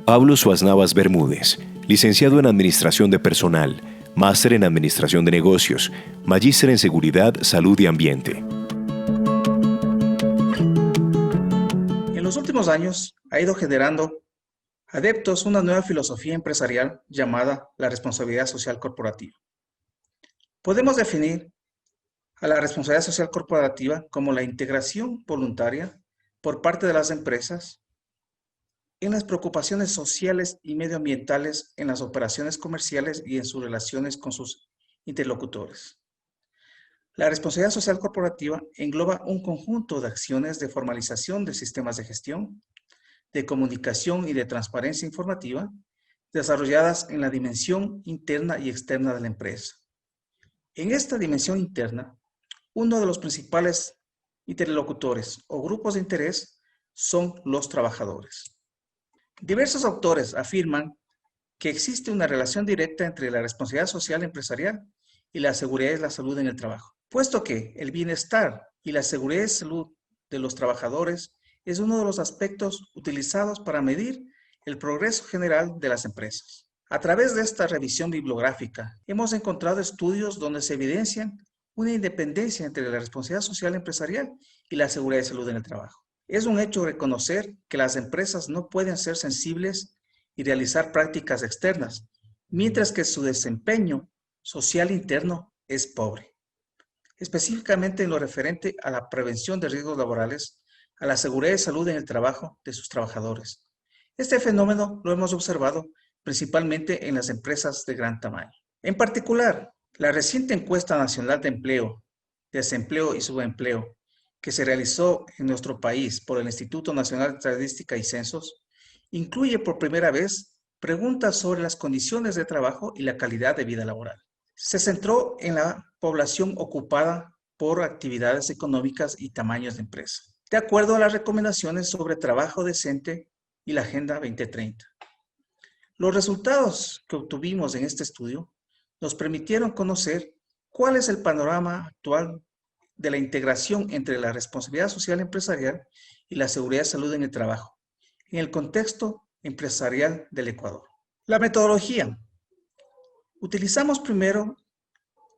Pablo Suaznavas Bermúdez, licenciado en Administración de Personal, máster en Administración de Negocios, magíster en Seguridad, Salud y Ambiente. En los últimos años ha ido generando adeptos una nueva filosofía empresarial llamada la responsabilidad social corporativa. Podemos definir a la responsabilidad social corporativa como la integración voluntaria por parte de las empresas en las preocupaciones sociales y medioambientales en las operaciones comerciales y en sus relaciones con sus interlocutores. La responsabilidad social corporativa engloba un conjunto de acciones de formalización de sistemas de gestión, de comunicación y de transparencia informativa, desarrolladas en la dimensión interna y externa de la empresa. En esta dimensión interna, uno de los principales interlocutores o grupos de interés son los trabajadores. Diversos autores afirman que existe una relación directa entre la responsabilidad social empresarial y la seguridad y la salud en el trabajo, puesto que el bienestar y la seguridad y salud de los trabajadores es uno de los aspectos utilizados para medir el progreso general de las empresas. A través de esta revisión bibliográfica, hemos encontrado estudios donde se evidencian una independencia entre la responsabilidad social empresarial y la seguridad y salud en el trabajo. Es un hecho reconocer que las empresas no pueden ser sensibles y realizar prácticas externas, mientras que su desempeño social interno es pobre. Específicamente en lo referente a la prevención de riesgos laborales, a la seguridad y salud en el trabajo de sus trabajadores. Este fenómeno lo hemos observado principalmente en las empresas de gran tamaño. En particular, la reciente encuesta nacional de empleo, desempleo y subempleo que se realizó en nuestro país por el Instituto Nacional de Estadística y Censos, incluye por primera vez preguntas sobre las condiciones de trabajo y la calidad de vida laboral. Se centró en la población ocupada por actividades económicas y tamaños de empresa, de acuerdo a las recomendaciones sobre trabajo decente y la Agenda 2030. Los resultados que obtuvimos en este estudio nos permitieron conocer cuál es el panorama actual de la integración entre la responsabilidad social empresarial y la seguridad y salud en el trabajo, en el contexto empresarial del Ecuador. La metodología. Utilizamos primero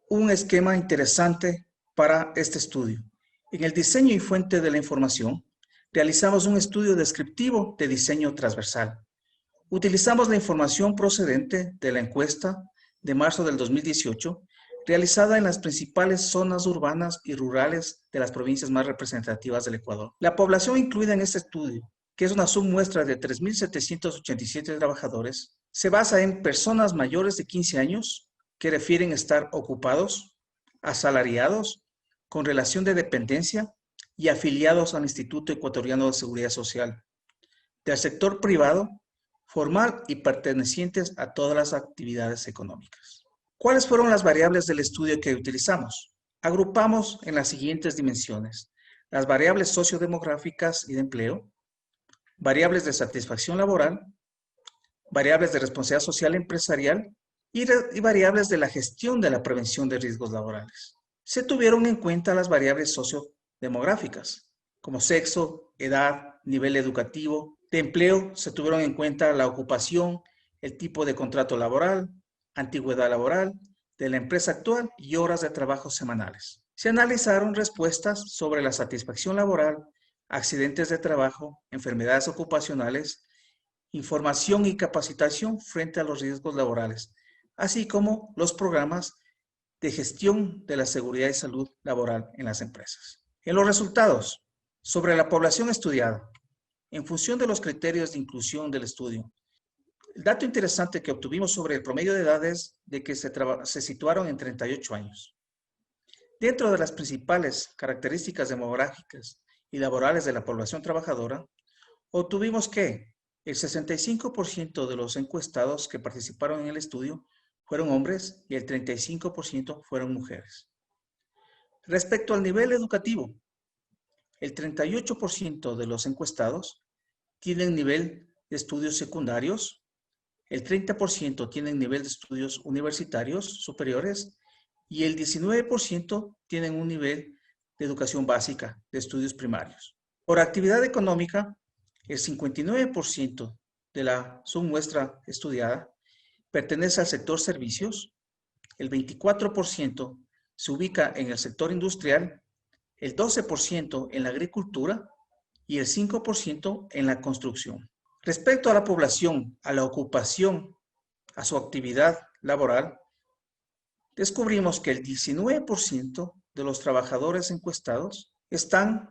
un esquema interesante para este estudio. En el diseño y fuente de la información, realizamos un estudio descriptivo de diseño transversal. Utilizamos la información procedente de la encuesta de marzo del 2018, realizada en las principales zonas urbanas y rurales de las provincias más representativas del Ecuador. La población incluida en este estudio, que es una submuestra de 3.787 trabajadores, se basa en personas mayores de 15 años que refieren estar ocupados, asalariados, con relación de dependencia y afiliados al Instituto Ecuatoriano de Seguridad Social, del sector privado, formal y pertenecientes a todas las actividades económicas. ¿Cuáles fueron las variables del estudio que utilizamos? Agrupamos en las siguientes dimensiones: las variables sociodemográficas y de empleo, variables de satisfacción laboral, variables de responsabilidad social empresarial y variables de la gestión de la prevención de riesgos laborales. Se tuvieron en cuenta las variables sociodemográficas, como sexo, edad, nivel educativo. De empleo se tuvieron en cuenta la ocupación, el tipo de contrato laboral, antigüedad laboral de la empresa actual y horas de trabajo semanales. Se analizaron respuestas sobre la satisfacción laboral, accidentes de trabajo, enfermedades ocupacionales, información y capacitación frente a los riesgos laborales, así como los programas de gestión de la seguridad y salud laboral en las empresas. En los resultados, sobre la población estudiada, en función de los criterios de inclusión del estudio, el dato interesante que obtuvimos sobre el promedio de edad es de que se situaron en 38 años. Dentro de las principales características demográficas y laborales de la población trabajadora, obtuvimos que el 65% de los encuestados que participaron en el estudio fueron hombres y el 35% fueron mujeres. Respecto al nivel educativo, el 38% de los encuestados tienen nivel de estudios secundarios, el 30% tienen nivel de estudios universitarios superiores y el 19% tienen un nivel de educación básica de estudios primarios. Por actividad económica, el 59% de la submuestra estudiada pertenece al sector servicios, el 24% se ubica en el sector industrial, el 12% en la agricultura y el 5% en la construcción. Respecto a la población, a la ocupación, a su actividad laboral, descubrimos que el 19% de los trabajadores encuestados están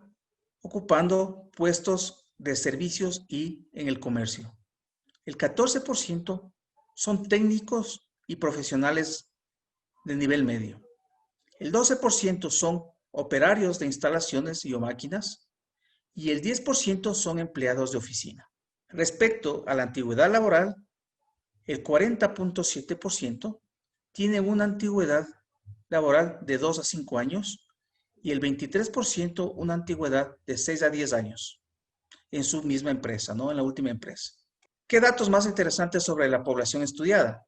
ocupando puestos de servicios y en el comercio. El 14% son técnicos y profesionales de nivel medio. El 12% son operarios de instalaciones y o máquinas y el 10% son empleados de oficina. Respecto a la antigüedad laboral, el 40.7% tiene una antigüedad laboral de 2 a 5 años y el 23% una antigüedad de 6 a 10 años en su misma empresa, ¿no? En la última empresa. ¿Qué datos más interesantes sobre la población estudiada?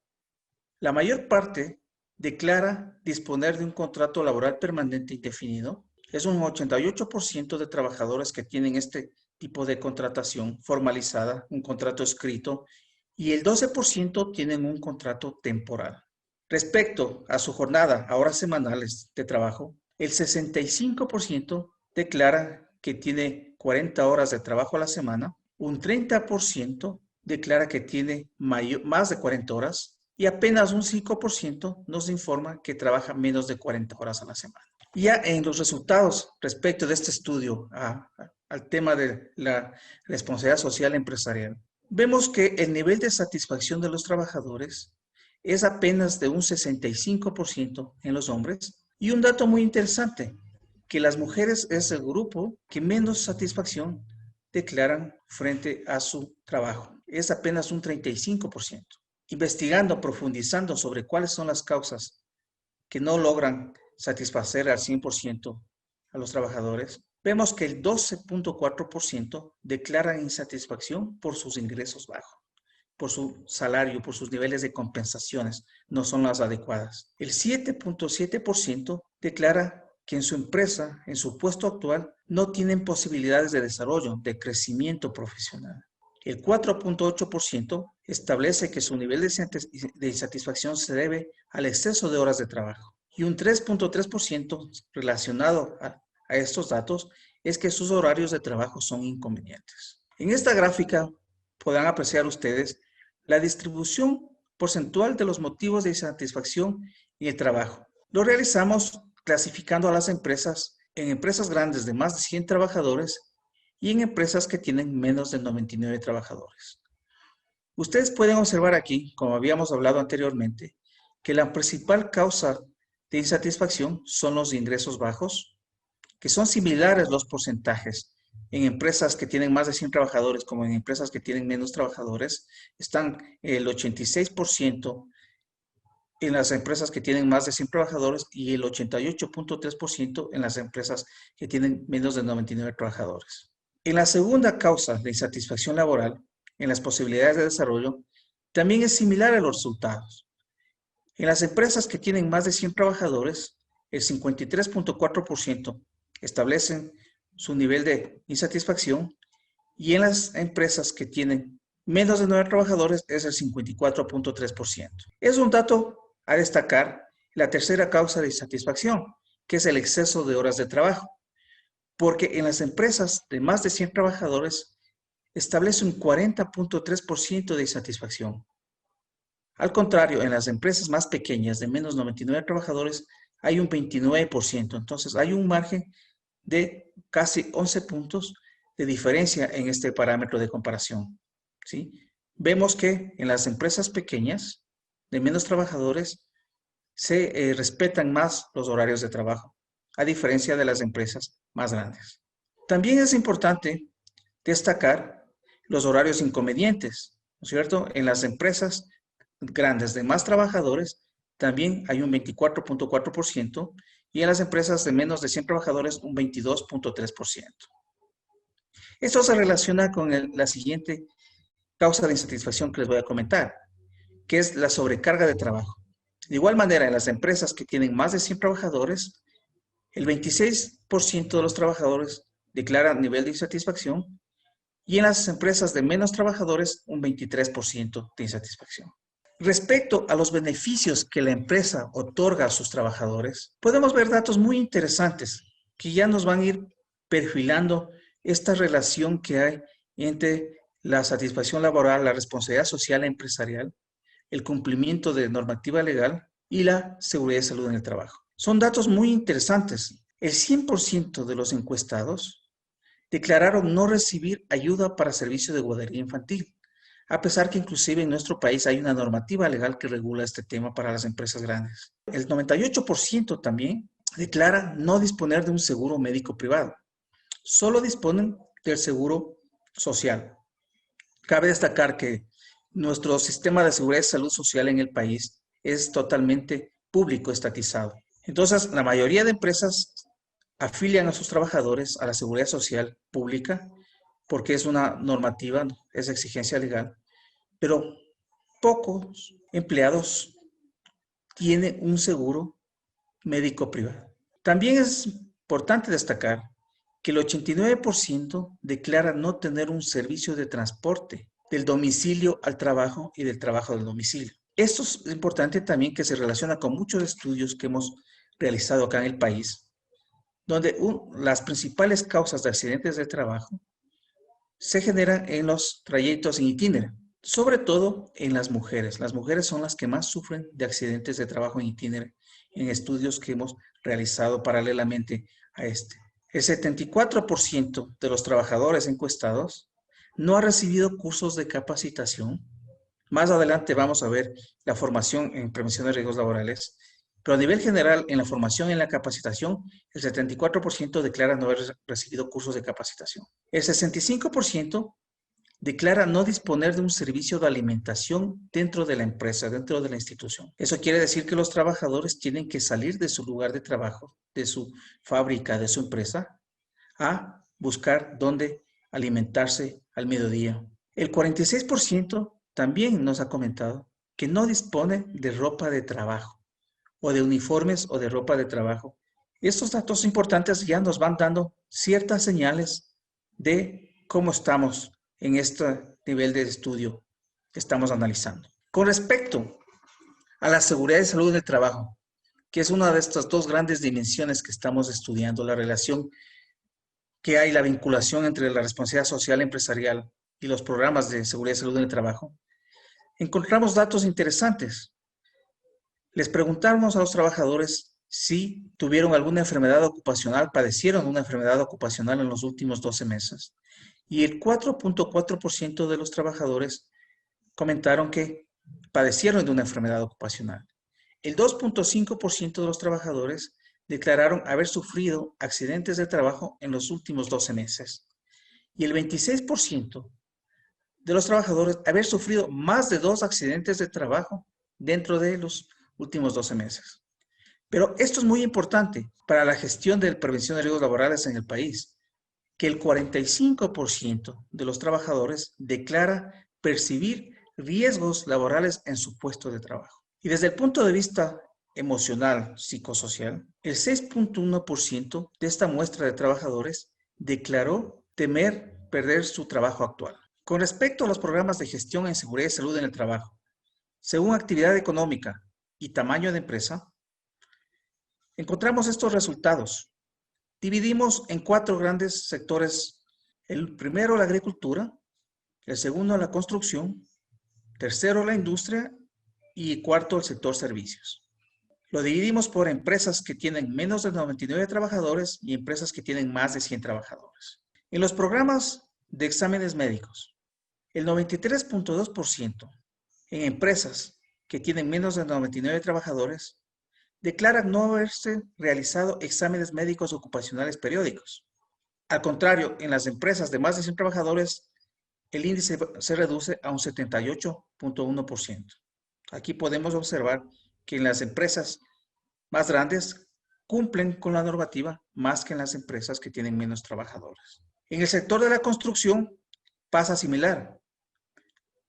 La mayor parte declara disponer de un contrato laboral permanente indefinido. Es un 88% de trabajadores que tienen este tipo de contratación formalizada, un contrato escrito, y el 12% tienen un contrato temporal. Respecto a su jornada a horas semanales de trabajo, el 65% declara que tiene 40 horas de trabajo a la semana, un 30% declara que tiene más de 40 horas y apenas un 5% nos informa que trabaja menos de 40 horas a la semana. Ya en los resultados respecto de este estudio al tema de la responsabilidad social empresarial, vemos que el nivel de satisfacción de los trabajadores es apenas de un 65% en los hombres. Y un dato muy interesante, que las mujeres es el grupo que menos satisfacción declaran frente a su trabajo. Es apenas un 35%. Investigando, profundizando sobre cuáles son las causas que no logran satisfacer al 100% a los trabajadores, vemos que el 12.4% declaran insatisfacción por sus ingresos bajos, por su salario, por sus niveles de compensaciones, no son las adecuadas. El 7.7% declara que en su empresa, en su puesto actual, no tienen posibilidades de desarrollo, de crecimiento profesional. El 4.8% establece que su nivel de insatisfacción se debe al exceso de horas de trabajo. Y un 3.3% relacionado a estos datos es que sus horarios de trabajo son inconvenientes. En esta gráfica podrán apreciar ustedes la distribución porcentual de los motivos de insatisfacción en el trabajo. Lo realizamos clasificando a las empresas en empresas grandes de más de 100 trabajadores y en empresas que tienen menos de 99 trabajadores. Ustedes pueden observar aquí, como habíamos hablado anteriormente, que la principal causa de insatisfacción son los ingresos bajos, que son similares los porcentajes en empresas que tienen más de 100 trabajadores como en empresas que tienen menos trabajadores. Están el 86% en las empresas que tienen más de 100 trabajadores y el 88.3% en las empresas que tienen menos de 99 trabajadores. En la segunda causa de insatisfacción laboral, en las posibilidades de desarrollo, también es similar a los resultados. En las empresas que tienen más de 100 trabajadores, el 53.4% establecen su nivel de insatisfacción y en las empresas que tienen menos de 9 trabajadores es el 54.3%. Es un dato a destacar la tercera causa de insatisfacción, que es el exceso de horas de trabajo, porque en las empresas de más de 100 trabajadores establece un 40.3% de insatisfacción. Al contrario, en las empresas más pequeñas de menos 99 trabajadores hay un 29%. Entonces hay un margen de casi 11 puntos de diferencia en este parámetro de comparación, ¿sí? Vemos que en las empresas pequeñas de menos trabajadores se respetan más los horarios de trabajo, a diferencia de las empresas más grandes. También es importante destacar los horarios inconvenientes, ¿no es cierto? En las empresas grandes de más trabajadores también hay un 24.4% y en las empresas de menos de 100 trabajadores un 22.3%. Esto se relaciona con la siguiente causa de insatisfacción que les voy a comentar, que es la sobrecarga de trabajo. De igual manera, en las empresas que tienen más de 100 trabajadores, el 26% de los trabajadores declaran nivel de insatisfacción y en las empresas de menos trabajadores un 23% de insatisfacción. Respecto a los beneficios que la empresa otorga a sus trabajadores, podemos ver datos muy interesantes que ya nos van a ir perfilando esta relación que hay entre la satisfacción laboral, la responsabilidad social e empresarial, el cumplimiento de normativa legal y la seguridad y salud en el trabajo. Son datos muy interesantes. El 100% de los encuestados declararon no recibir ayuda para servicio de guardería infantil, a pesar que inclusive en nuestro país hay una normativa legal que regula este tema para las empresas grandes. El 98% también declara no disponer de un seguro médico privado. Solo disponen del seguro social. Cabe destacar que nuestro sistema de seguridad y salud social en el país es totalmente público, estatizado. Entonces, la mayoría de empresas afilian a sus trabajadores a la seguridad social pública porque es una normativa, es exigencia legal, pero pocos empleados tienen un seguro médico privado. También es importante destacar que el 89% declara no tener un servicio de transporte del domicilio al trabajo y del trabajo del domicilio. Esto es importante también que se relaciona con muchos estudios que hemos realizado acá en el país, donde las principales causas de accidentes de trabajo se generan en los trayectos en itinerario, sobre todo en las mujeres. Las mujeres son las que más sufren de accidentes de trabajo en itinerario en estudios que hemos realizado paralelamente a este. El 74% de los trabajadores encuestados no ha recibido cursos de capacitación. Más adelante vamos a ver la formación en prevención de riesgos laborales, pero a nivel general, en la formación y en la capacitación, el 74% declara no haber recibido cursos de capacitación. El 65% declara no disponer de un servicio de alimentación dentro de la empresa, dentro de la institución. Eso quiere decir que los trabajadores tienen que salir de su lugar de trabajo, de su fábrica, de su empresa, a buscar dónde alimentarse al mediodía. El 46% también nos ha comentado que no dispone de ropa de trabajo o de uniformes o de ropa de trabajo. Estos datos importantes ya nos van dando ciertas señales de cómo estamos en este nivel de estudio que estamos analizando. Con respecto a la seguridad y salud del trabajo, que es una de estas dos grandes dimensiones que estamos estudiando, la relación que hay, la vinculación entre la responsabilidad social empresarial y los programas de seguridad y salud en el trabajo, encontramos datos interesantes. Les preguntamos a los trabajadores si tuvieron alguna enfermedad ocupacional, padecieron una enfermedad ocupacional en los últimos 12 meses. Y el 4.4% de los trabajadores comentaron que padecieron de una enfermedad ocupacional. El 2.5% de los trabajadores declararon haber sufrido accidentes de trabajo en los últimos 12 meses. Y el 26% de los trabajadores haber sufrido más de 2 accidentes de trabajo dentro de los últimos 12 meses. Pero esto es muy importante para la gestión de prevención de riesgos laborales en el país, que el 45% de los trabajadores declara percibir riesgos laborales en su puesto de trabajo. Y desde el punto de vista emocional, psicosocial, el 6.1% de esta muestra de trabajadores declaró temer perder su trabajo actual. Con respecto a los programas de gestión en seguridad y salud en el trabajo, según actividad económica y tamaño de empresa, encontramos estos resultados. Dividimos en 4 grandes sectores. El primero, la agricultura. El segundo, la construcción. Tercero, la industria. Y cuarto, el sector servicios. Lo dividimos por empresas que tienen menos de 99 trabajadores y empresas que tienen más de 100 trabajadores. En los programas de exámenes médicos, el 93.2% en empresas que tienen menos de 99 trabajadores declaran no haberse realizado exámenes médicos ocupacionales periódicos. Al contrario, en las empresas de más de 100 trabajadores, el índice se reduce a un 78.1%. Aquí podemos observar que en las empresas más grandes cumplen con la normativa más que en las empresas que tienen menos trabajadores. En el sector de la construcción pasa similar.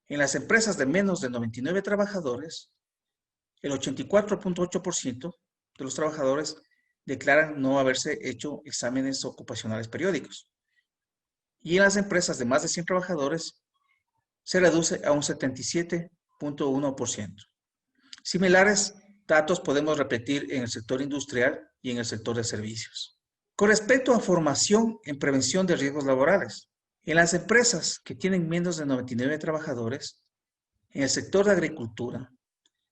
En las empresas de menos de 99 trabajadores, el 84.8% de los trabajadores declaran no haberse hecho exámenes ocupacionales periódicos. y en las empresas de más de 100 trabajadores se reduce a un 77.1%. Similares datos podemos repetir en el sector industrial y en el sector de servicios. Con respecto a formación en prevención de riesgos laborales, en las empresas que tienen menos de 99 trabajadores, en el sector de agricultura,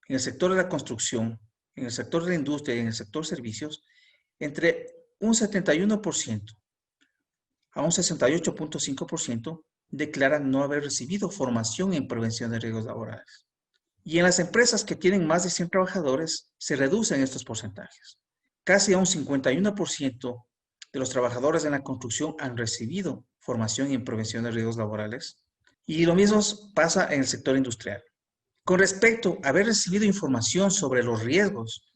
en el sector de la construcción, en el sector de la industria y en el sector de servicios, entre un 71% a un 68.5% declaran no haber recibido formación en prevención de riesgos laborales. Y en las empresas que tienen más de 100 trabajadores, se reducen estos porcentajes. Casi a un 51% de los trabajadores en la construcción han recibido formación en prevención de riesgos laborales. Y lo mismo pasa en el sector industrial. Con respecto a haber recibido información sobre los riesgos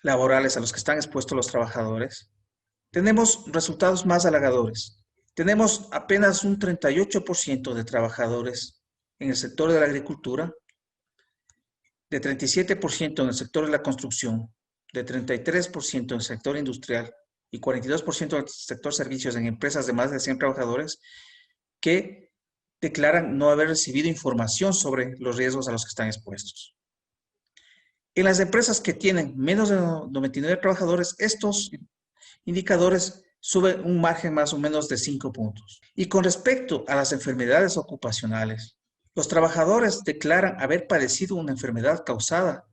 laborales a los que están expuestos los trabajadores, tenemos resultados más halagadores. Tenemos apenas un 38% de trabajadores en el sector de la agricultura, de 37% en el sector de la construcción, de 33% en el sector industrial y 42% en el sector servicios en empresas de más de 100 trabajadores que declaran no haber recibido información sobre los riesgos a los que están expuestos. En las empresas que tienen menos de 99 trabajadores, estos indicadores suben un margen más o menos de 5 puntos. Y con respecto a las enfermedades ocupacionales, los trabajadores declaran haber padecido una enfermedad causada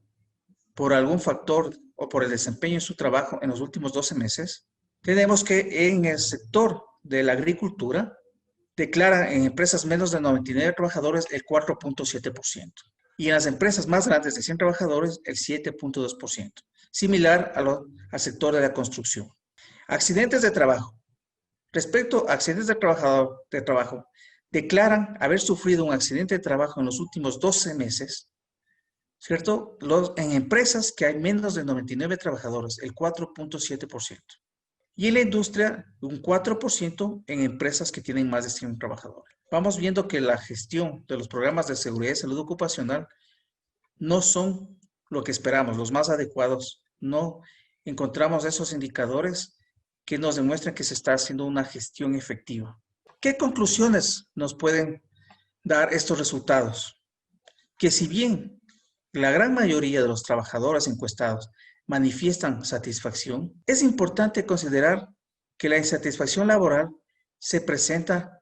por algún factor o por el desempeño en su trabajo en los últimos 12 meses. Tenemos que en el sector de la agricultura declaran en empresas menos de 99 trabajadores el 4.7%. Y en las empresas más grandes de 100 trabajadores el 7.2%, similar al sector de la construcción. Accidentes de trabajo. Respecto a accidentes de trabajo, declaran haber sufrido un accidente de trabajo en los últimos 12 meses, ¿cierto? En empresas que hay menos de 99 trabajadores, el 4.7%. Y en la industria, un 4% en empresas que tienen más de 100 trabajadores. Vamos viendo que la gestión de los programas de seguridad y salud ocupacional no son lo que esperamos, los más adecuados. No encontramos esos indicadores que nos demuestran que se está haciendo una gestión efectiva. ¿Qué conclusiones nos pueden dar estos resultados? Que si bien la gran mayoría de los trabajadores encuestados manifiestan satisfacción, es importante considerar que la insatisfacción laboral se presenta,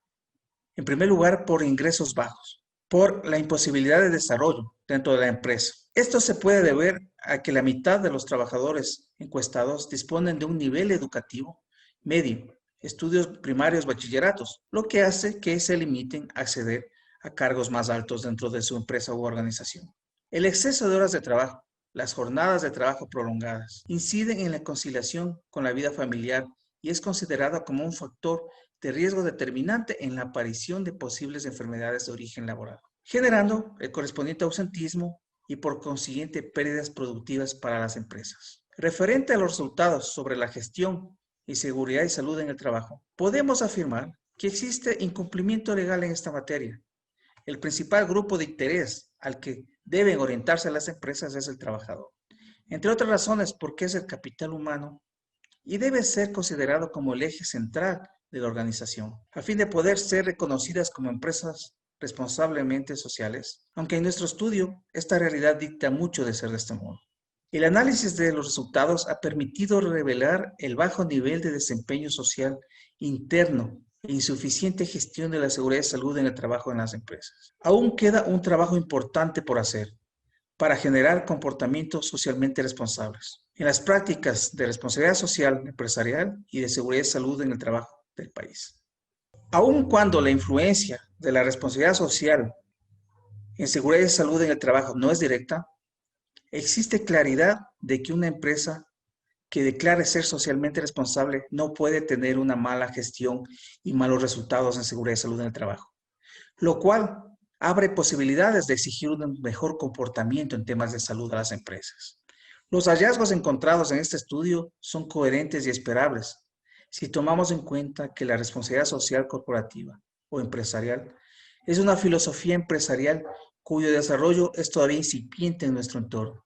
en primer lugar, por ingresos bajos, por la imposibilidad de desarrollo dentro de la empresa. Esto se puede deber a que la mitad de los trabajadores encuestados disponen de un nivel educativo medio, estudios primarios, bachilleratos, lo que hace que se limiten a acceder a cargos más altos dentro de su empresa u organización. El exceso de horas de trabajo, las jornadas de trabajo prolongadas, inciden en la conciliación con la vida familiar y es considerada como un factor de riesgo determinante en la aparición de posibles enfermedades de origen laboral, generando el correspondiente ausentismo y por consiguiente pérdidas productivas para las empresas. Referente a los resultados sobre la gestión y seguridad y salud en el trabajo, podemos afirmar que existe incumplimiento legal en esta materia. El principal grupo de interés al que deben orientarse las empresas es el trabajador, entre otras razones porque es el capital humano y debe ser considerado como el eje central de la organización, a fin de poder ser reconocidas como empresas responsablemente sociales, aunque en nuestro estudio esta realidad dicta mucho de ser de este modo. El análisis de los resultados ha permitido revelar el bajo nivel de desempeño social interno e insuficiente gestión de la seguridad y salud en el trabajo en las empresas. Aún queda un trabajo importante por hacer para generar comportamientos socialmente responsables en las prácticas de responsabilidad social empresarial y de seguridad y salud en el trabajo del país. Aun cuando la influencia de la responsabilidad social en seguridad y salud en el trabajo no es directa, existe claridad de que una empresa que declare ser socialmente responsable no puede tener una mala gestión y malos resultados en seguridad y salud en el trabajo, lo cual abre posibilidades de exigir un mejor comportamiento en temas de salud a las empresas. Los hallazgos encontrados en este estudio son coherentes y esperables si tomamos en cuenta que la responsabilidad social corporativa o empresarial es una filosofía empresarial cuyo desarrollo es todavía incipiente en nuestro entorno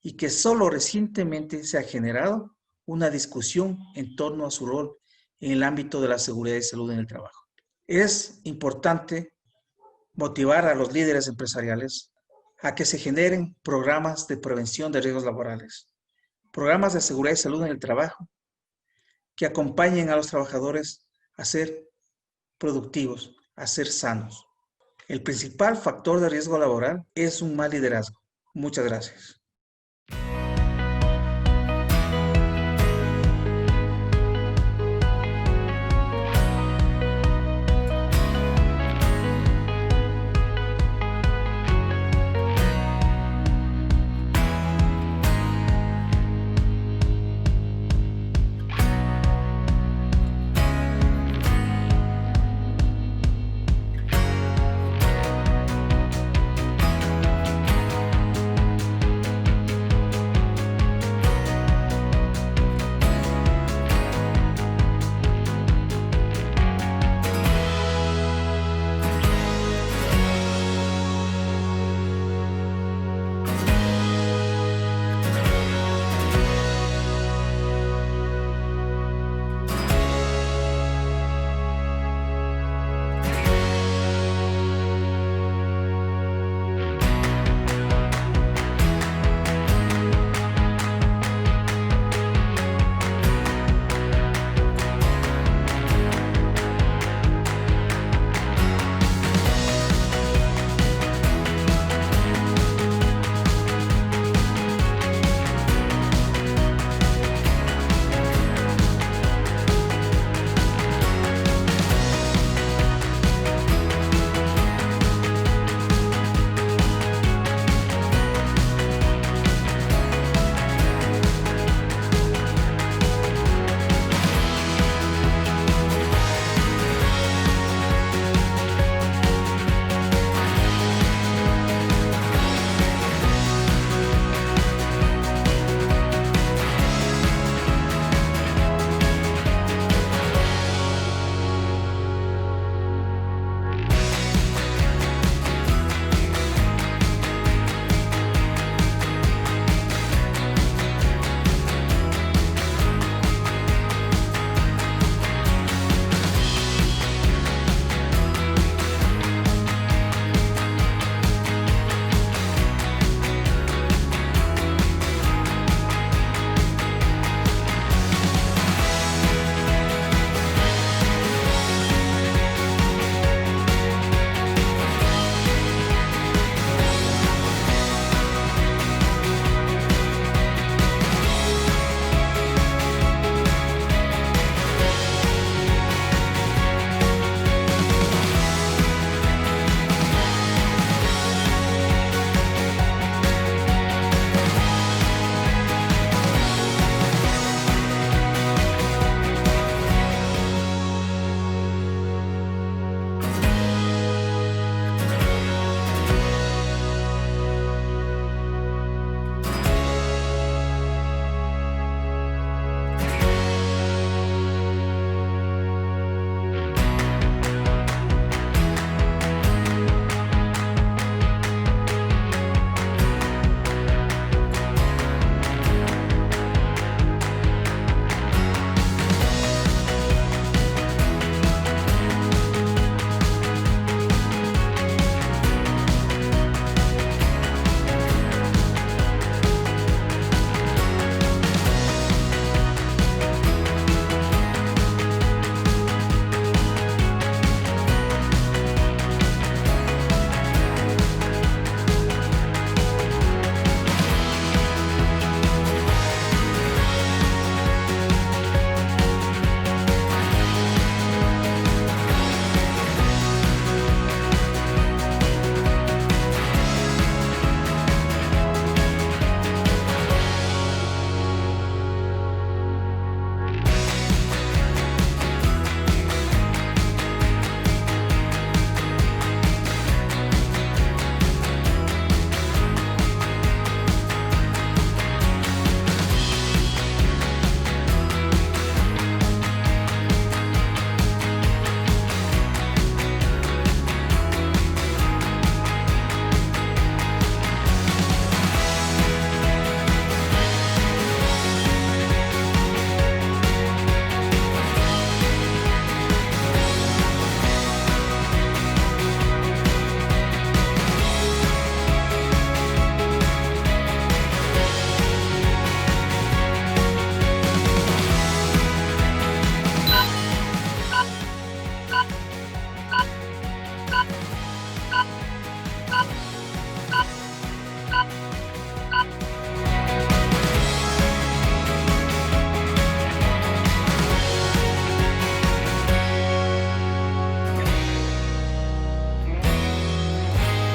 y que solo recientemente se ha generado una discusión en torno a su rol en el ámbito de la seguridad y salud en el trabajo. Es importante motivar a los líderes empresariales a que se generen programas de prevención de riesgos laborales, programas de seguridad y salud en el trabajo, que acompañen a los trabajadores a ser productivos, a ser sanos. El principal factor de riesgo laboral es un mal liderazgo. Muchas gracias.